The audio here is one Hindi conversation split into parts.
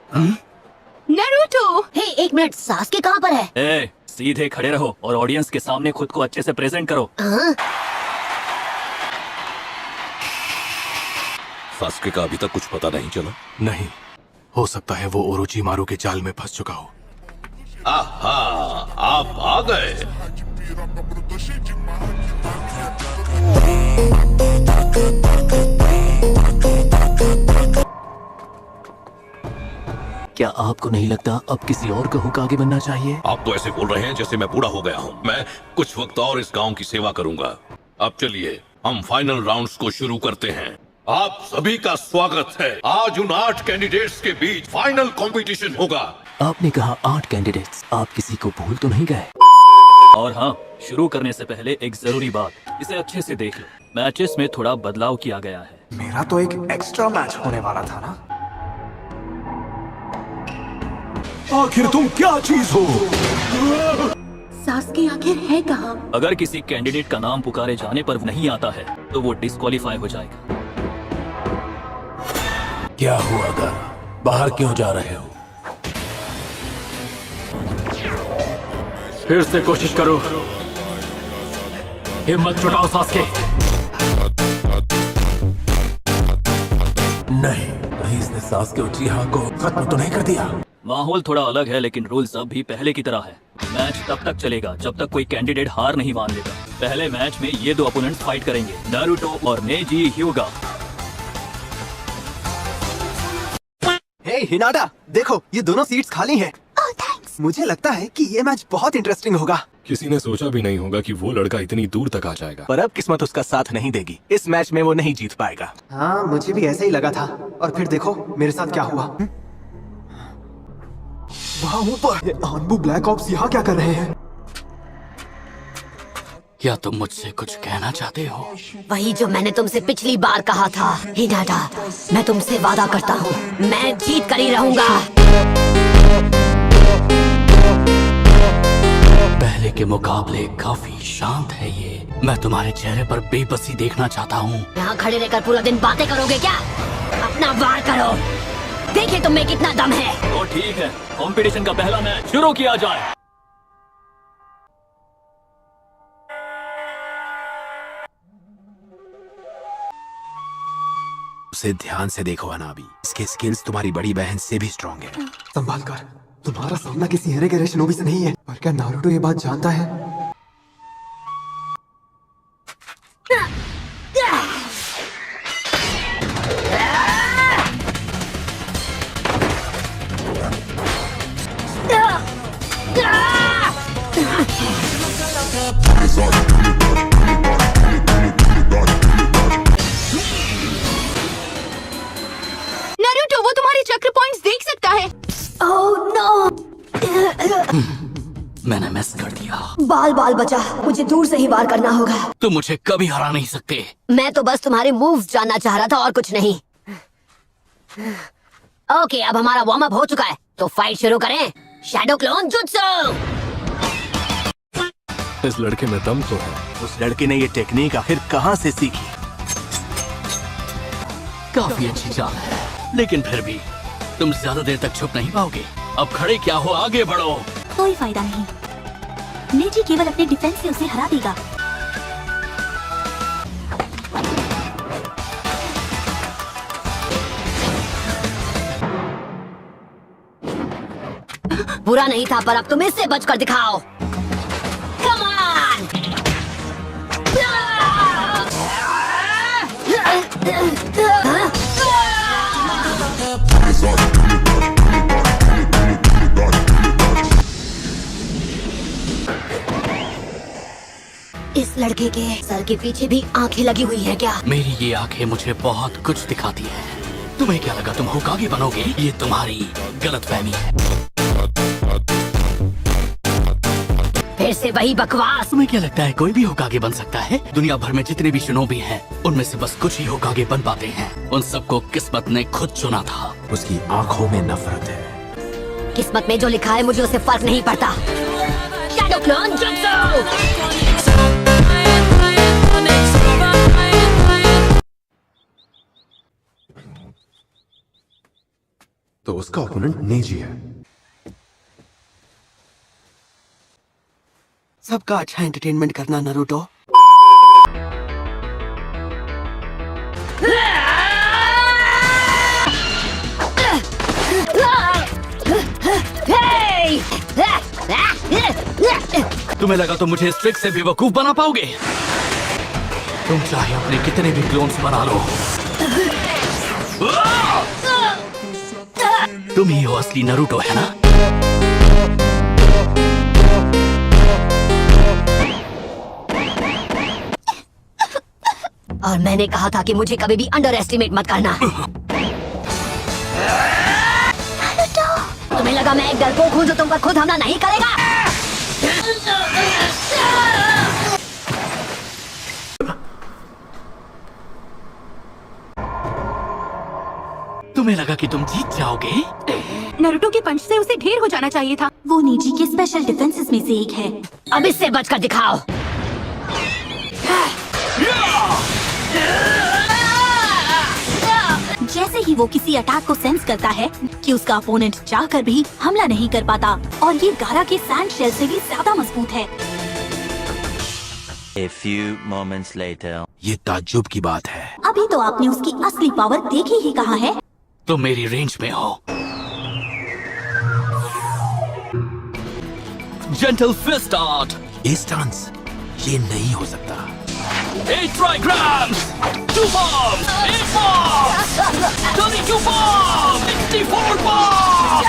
नारुतो। हे एक मिनट, सास्के कहाँ पर है? ए, सीधे खड़े रहो और ऑडियंस के सामने खुद को अच्छे से प्रेजेंट करो। सास्के का अभी तक कुछ पता नहीं चला? नहीं, हो सकता है वो ओरोचिमारू के जाल में फंस चुका हो। आहा, आप आ गए। क्या आपको नहीं लगता अब किसी और का होकागे बनना चाहिए? आप तो ऐसे बोल रहे हैं जैसे मैं बूढ़ा हो गया हूँ। मैं कुछ वक्त और इस गांव की सेवा करूंगा। अब चलिए हम फाइनल राउंड्स को शुरू करते हैं। आप सभी का स्वागत है। आज उन 8 कैंडिडेट्स के बीच फाइनल कंपटीशन होगा। आपने कहा 8 कैंडिडेट्स, आप किसी को भूल तो नहीं गए? और हाँ, शुरू करने से पहले एक जरूरी बात, इसे अच्छे से देख लो। मैचेस में थोड़ा बदलाव किया गया है। मेरा तो एक एक्स्ट्रा मैच होने वाला था ना। आखिर तुम क्या चीज हो? सास्के आखिर है कहाँ? अगर किसी कैंडिडेट का नाम पुकारे जाने पर नहीं आता है तो वो डिस्क्वालीफाई हो जाएगा। क्या हुआ गा? बाहर क्यों जा रहे हो? फिर से कोशिश करो, हिम्मत जुटाओ सास्के। नहीं, कहीं इसने सास्के उचिहा को खत्म तो नहीं कर दिया? माहौल थोड़ा अलग है लेकिन रूल्स अब भी पहले की तरह है। मैच तब तक चलेगा जब तक कोई कैंडिडेट हार नहीं मान लेगा। पहले मैच में ये 2 अपोनेंट्स फाइट करेंगे, नारुतो और नेजी ह्यूगा। हे हिनाटा, देखो ये दोनों सीट्स खाली हैं। ओह थैंक्स। मुझे लगता है कि ये मैच बहुत इंटरेस्टिंग होगा। किसी ने सोचा भी नहीं होगा कि वो लड़का इतनी दूर तक आ जाएगा। पर अब किस्मत उसका साथ नहीं देगी। इस मैच में वो नहीं जीत पाएगा। हाँ, मुझे भी ऐसा ही लगा था। और फिर देखो मेरे साथ क्या हुआ। वहाँ ऊपर आनबू ब्लैक ऑप्स यहाँ क्या कर रहे हैं? क्या तुम मुझसे कुछ कहना चाहते हो? वही जो मैंने तुमसे पिछली बार कहा था हिनाटा। मैं तुमसे वादा करता हूँ, मैं जीत कर ही रहूंगा। पहले के मुकाबले काफी शांत है ये। मैं तुम्हारे चेहरे पर बेबसी देखना चाहता हूँ। यहाँ खड़े रहकर पूरा दिन बातें करोगे क्या? अपना वार करो, देखिए तुम में कितना दम है। तो ठीक है, कंपटीशन का पहला मैच शुरू किया जाए। उसे ध्यान से देखो अनाबी, इसके स्किल्स तुम्हारी बड़ी बहन से भी स्ट्रॉन्ग है। संभाल कर, तुम्हारा सामना किसी हेरे के शिनोबी से नहीं है। पर क्या नारुतो ये बात जानता है? नारुतो, वो तुम्हारे चक्र पॉइंट्स देख सकता है। ओह नो, मैंने मिस कर दिया। बाल बाल बचा, मुझे दूर से ही वार करना होगा। तुम मुझे कभी हरा नहीं सकते। मैं तो बस तुम्हारे मूव्स जानना चाह रहा था और कुछ नहीं। ओके, अब हमारा वार्म अप हो चुका है, तो फाइट शुरू करें। Shadow clone jutsu. इस लड़के में दम तो है। उस लड़के ने ये टेक्निक आखिर कहाँ से सीखी? काफी अच्छी चाल है, लेकिन फिर भी तुम ज्यादा देर तक छुप नहीं पाओगे। अब खड़े क्या हो, आगे बढ़ो। कोई फायदा नहीं, नेजी केवल अपने डिफेंस से उसे हरा देगा। बुरा नहीं था, पर अब तुम इससे बचकर दिखाओ। Come on! इस लड़के के सर के पीछे भी आंखें लगी हुई है क्या? मेरी ये आंखें मुझे बहुत कुछ दिखाती है। तुम्हें क्या लगा तुम होकागे बनोगे? ये तुम्हारी गलतफहमी है। फिर से वही बकवास। तुम्हें क्या लगता है कोई भी होकागे बन सकता है? दुनिया भर में जितने भी शिनोबी हैं, उनमें से बस कुछ ही होकागे बन पाते हैं। उन सबको किस्मत ने खुद चुना था। उसकी आंखों में नफरत है। किस्मत में जो लिखा है मुझे उससे फर्क नहीं पड़ता। Shadow clone jutsu. तो उसका ओपोनेंट नेजी है। सबका अच्छा एंटरटेनमेंट करना नारुतो। तुम्हें लगा तो मुझे इस ट्रिक से बेवकूफ बना पाओगे? तुम चाहे अपने कितने भी क्लोन्स बना लो, तुम ही हो असली नारुतो, है ना? और मैंने कहा था कि मुझे कभी भी अंडर एस्टिमेट मत करना। तुम्हें लगा मैं एक डरपोक हूँ जो तुम पर खुद हमला नहीं करेगा? तुम्हें लगा कि तुम जीत जाओगे? नारुतो के पंच से उसे ढेर हो जाना चाहिए था। वो नेजी के स्पेशल डिफेंसेस में से एक है। अब इससे बचकर दिखाओ। जैसे ही वो किसी अटैक को सेंस करता है कि उसका अपोनेंट चाहकर भी हमला नहीं कर पाता, और ये गारा के सैंड शेल से भी ज्यादा मजबूत है। A few moments later. ये ताज्जुब की बात है। अभी तो आपने उसकी असली पावर देखी ही कहाँ है। तुम मेरी रेंज में हो। Gentle fist out. ये स्टांस ये नहीं हो सकता। 8 trigrams, 2 bombs, 8 bombs, 32 bombs, 64 bombs!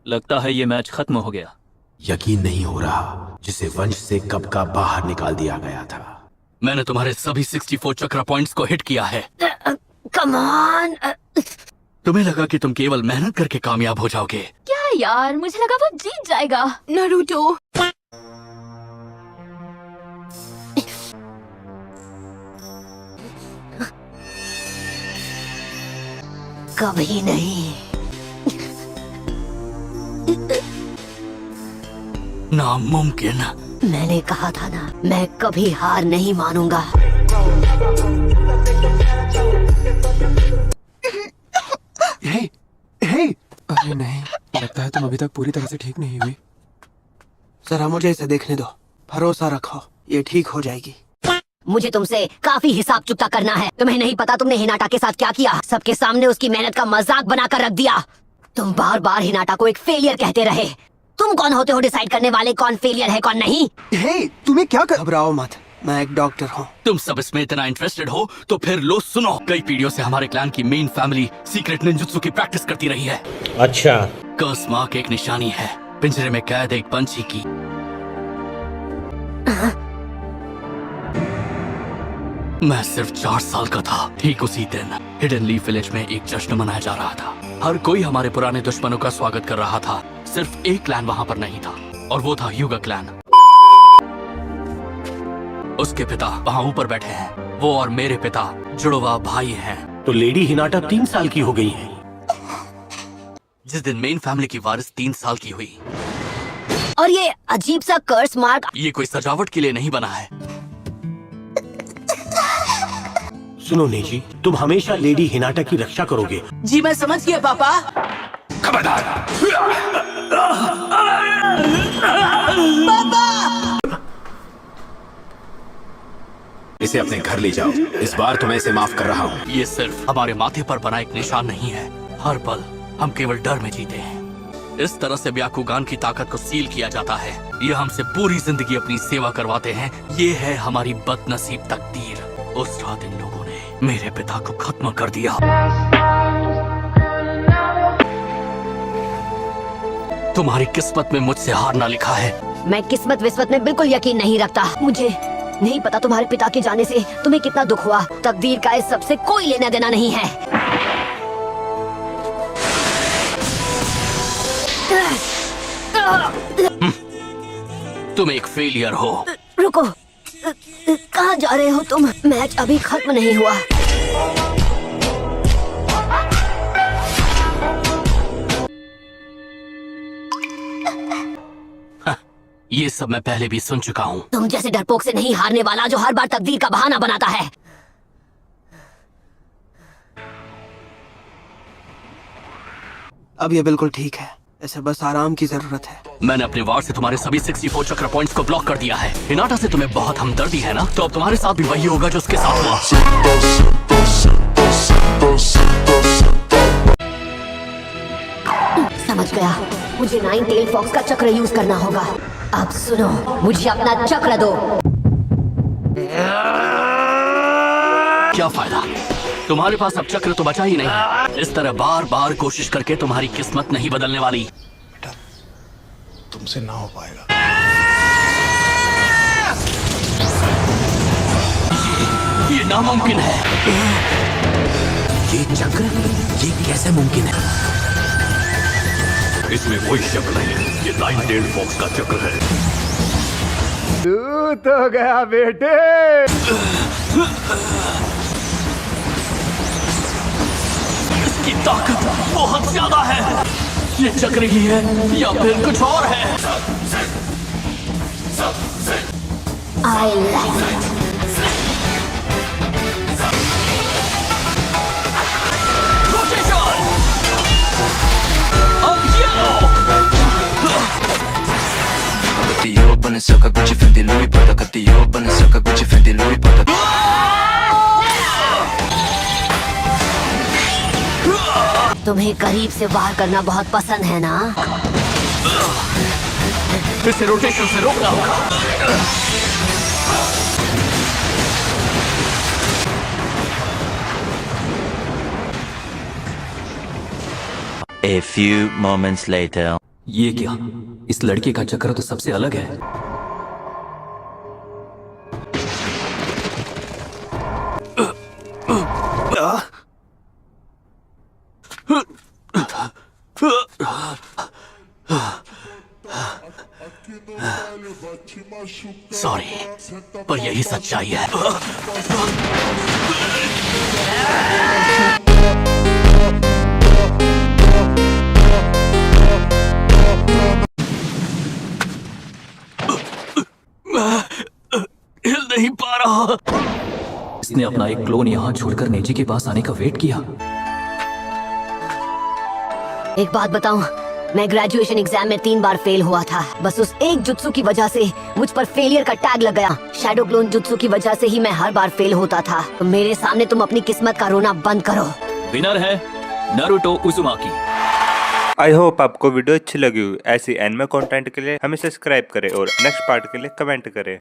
लगता है ये मैच खत्म हो गया। यकीन नहीं हो रहा जिसे वंश से कब का बाहर निकाल दिया गया था। मैंने तुम्हारे सभी 64 चक्रा पॉइंट्स को हिट किया है। Come on. तुम्हें लगा कि तुम केवल मेहनत करके कामयाब हो जाओगे। क्या यार, मुझे लगा वो जीत जाएगा। नारुतो, कभी नहीं। नामुमकिन। मैंने कहा था ना, मैं कभी हार नहीं मानूंगा। हे, अरे नहीं, लगता है तुम अभी तक पूरी तरह से ठीक नहीं हुई। जरा मुझे इसे देखने दो, भरोसा रखो, ये ठीक हो जाएगी। मुझे तुमसे काफी हिसाब चुकता करना है। तुम्हें नहीं पता तुमने हिनाटा के साथ क्या किया। सबके सामने उसकी मेहनत का मजाक बनाकर रख दिया। तुम बार बार हिनाटा को एक फेलियर कहते रहे। तुम कौन होते हो डिसाइड करने वाले कौन फेलियर है कौन नहीं? हे, तुम्हें क्या कर... घबराओ मत, मैं एक डॉक्टर हूँ। तुम सब इसमें इतना इंटरेस्टेड हो तो फिर लो सुनो। कई पीढ़ियों से हमारे क्लैन की मेन फैमिली सीक्रेट निंजुत्सु की प्रैक्टिस करती रही है। अच्छा। कर्स मार्क एक निशानी है, पिंजरे में कैद एक पंछी की। मैं सिर्फ 4 साल का था। ठीक उसी दिन हिडन लीफ विलेज में एक जश्न मनाया जा रहा था। हर कोई हमारे पुराने दुश्मनों का स्वागत कर रहा था। सिर्फ एक क्लैन वहाँ पर नहीं था, और वो था ह्यूगा क्लैन। उसके पिता वहाँ ऊपर बैठे हैं। वो और मेरे पिता जुड़वा भाई हैं। तो लेडी हिनाटा 3 साल की हो गई है। जिस दिन मेन फैमिली की वारिस 3 साल की हुई। और ये अजीब सा कर्स मार्क, ये कोई सजावट के लिए नहीं बना है। सुनो नेजी, तुम हमेशा लेडी हिनाटा की रक्षा करोगे। जी मैं समझ गया पापा। इसे अपने घर ले जाओ। इस बार तो मैं इसे माफ कर रहा हूँ। ये सिर्फ हमारे माथे पर बना एक निशान नहीं है। हर पल हम केवल डर में जीते हैं। इस तरह से ब्याकुगान की ताकत को सील किया जाता है। ये हमसे पूरी जिंदगी अपनी सेवा करवाते हैं। ये है हमारी बदनसीब तकदीर। उस रात इन लोगों ने मेरे पिता को खत्म कर दिया। तुम्हारी किस्मत में मुझसे हारना लिखा है। मैं किस्मत विस्मत में बिल्कुल यकीन नहीं रखता। मुझे नहीं पता तुम्हारे पिता के जाने से तुम्हें कितना दुख हुआ। तकदीर का इस सबसे कोई लेना देना नहीं है। तुम एक फेलियर हो। रुको, कहाँ जा रहे हो तुम? मैच अभी खत्म नहीं हुआ। ये सब मैं पहले भी सुन चुका हूँ। तुम जैसे डरपोक से नहीं हारने वाला जो हर बार तकदीर का बहाना बनाता है। अब ये बिल्कुल ठीक है, इसे बस आराम की जरूरत है। मैंने अपने वार से तुम्हारे सभी 64 चक्र पॉइंट्स को ब्लॉक कर दिया है। हिनाटा से तुम्हें बहुत हमदर्दी है ना, तो अब तुम्हारे साथ भी वही होगा जो उसके साथ हुआ। समझ गया, मुझे 9 टेल फॉक्स का चक्र यूज करना होगा। अब सुनो, मुझे अपना चक्र दो। क्या फायदा, तुम्हारे पास अब चक्र तो बचा ही नहीं। इस तरह बार बार कोशिश करके तुम्हारी किस्मत नहीं बदलने वाली। तुमसे ना हो पाएगा। ये नामुमकिन है। ये चक्र, ये कैसे मुमकिन है? इसमें कोई शक नहीं, ये 9 टेल्ड फॉक्स का चक्र है। तू तो गया बेटे। इसकी ताकत बहुत ज्यादा है। ये चक्र ही है या फिर कुछ और है? I like it. Rotation! Up yellow! Cattivo, ne so che Gucci Fendi lui porta. Cattivo, ne so che Gucci Fendi lui porta. तुम्हें करीब से वार करना बहुत पसंद है ना? इसे रोटेशन से रोकना होगा। A few moments later. ये क्या? इस लड़के का चक्र तो सबसे अलग है। सॉरी, पर यही सच्चाई है। हिल नहीं पा रहा। इसने अपना एक क्लोन यहाँ छोड़कर नेजी के पास आने का वेट किया। एक बात बताऊं, मैं ग्रेजुएशन एग्जाम में 3 बार फेल हुआ था। बस उस एक जुत्सु की वजह से मुझ पर फेलियर का टैग लग गया। शैडो क्लोन जुत्सु की वजह से ही मैं हर बार फेल होता था। तो मेरे सामने तुम अपनी किस्मत का रोना बंद करो। विनर है नारुतो उजुमाकी। आई होप आपको वीडियो अच्छी लगी हो। ऐसी एनिमे कंटेंट के लिए हमें सब्सक्राइब करें और नेक्स्ट पार्ट के लिए कमेंट करें।